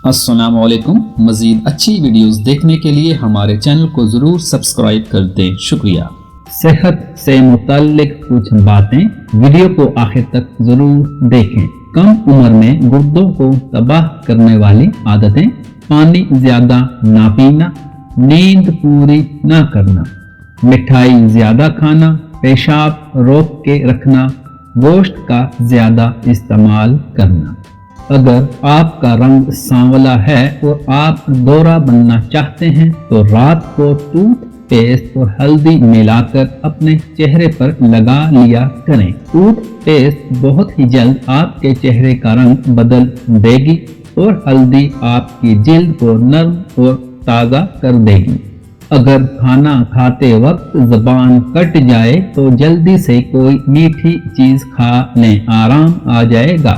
السلام علیکم۔ مزید اچھی ویڈیوز دیکھنے کے لیے ہمارے چینل کو ضرور سبسکرائب کر دیں، شکریہ۔ صحت سے متعلق کچھ باتیں، ویڈیو کو آخر تک ضرور دیکھیں۔ کم عمر میں گردوں کو تباہ کرنے والی عادتیں: پانی زیادہ نہ پینا، نیند پوری نہ کرنا، مٹھائی زیادہ کھانا، پیشاب روک کے رکھنا، گوشت کا زیادہ استعمال کرنا۔ اگر آپ کا رنگ سانولا ہے اور آپ گورا بننا چاہتے ہیں تو رات کو ٹوتھ پیسٹ اور ہلدی ملا کر اپنے چہرے پر لگا لیا کریں۔ ٹوتھ پیسٹ بہت ہی جلد آپ کے چہرے کا رنگ بدل دے گی اور ہلدی آپ کی جلد کو نرم اور تازہ کر دے گی۔ اگر کھانا کھاتے وقت زبان کٹ جائے تو جلدی سے کوئی میٹھی چیز کھا لیں، آرام آ جائے گا۔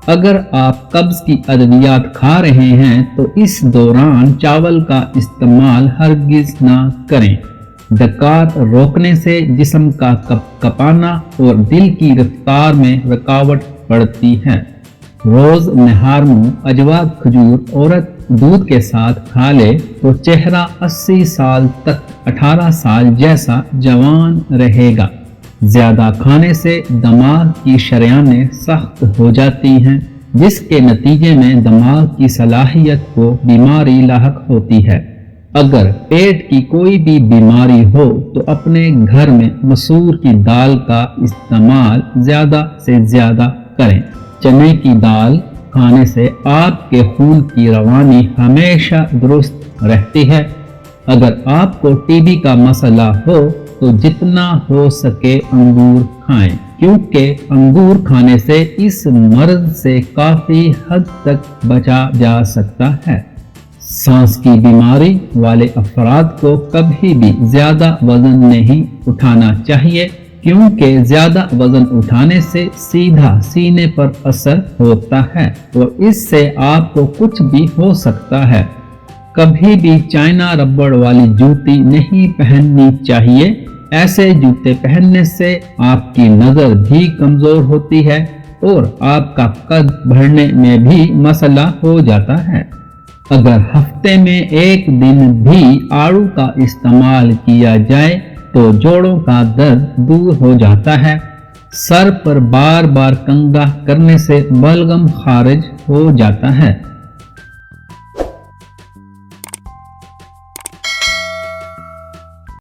اگر آپ قبض کی ادویات کھا رہے ہیں تو اس دوران چاول کا استعمال ہرگز نہ کریں۔ ڈکار روکنے سے جسم کا کپانا اور دل کی رفتار میں رکاوٹ پڑتی ہے۔ روز نہار میں اجوا کھجور عورت دودھ کے ساتھ کھا لے تو چہرہ 80 سال تک 18 سال جیسا جوان رہے گا۔ زیادہ کھانے سے دماغ کی شریانیں سخت ہو جاتی ہیں، جس کے نتیجے میں دماغ کی صلاحیت کو بیماری لاحق ہوتی ہے۔ اگر پیٹ کی کوئی بھی بیماری ہو تو اپنے گھر میں مسور کی دال کا استعمال زیادہ سے زیادہ کریں۔ چنے کی دال کھانے سے آپ کے خون کی روانی ہمیشہ درست رہتی ہے۔ اگر آپ کو ٹی بی کا مسئلہ ہو تو جتنا ہو سکے انگور کھائیں، کیونکہ انگور کھانے سے اس مرض سے کافی حد تک بچا جا سکتا ہے۔ سانس کی بیماری والے افراد کو کبھی بھی زیادہ وزن نہیں اٹھانا چاہیے، کیونکہ زیادہ وزن اٹھانے سے سیدھا سینے پر اثر ہوتا ہے اور اس سے آپ کو کچھ بھی ہو سکتا ہے۔ کبھی بھی چائنا ربڑ والی جوتی نہیں پہننی چاہیے۔ ایسے جوتے پہننے سے آپ کی نظر بھی کمزور ہوتی ہے اور آپ کا قد بڑھنے میں بھی مسئلہ ہو جاتا ہے۔ اگر ہفتے میں ایک دن بھی آڑو کا استعمال کیا جائے تو جوڑوں کا درد دور ہو جاتا ہے۔ سر پر بار بار کنگھا کرنے سے بلغم خارج ہو جاتا ہے۔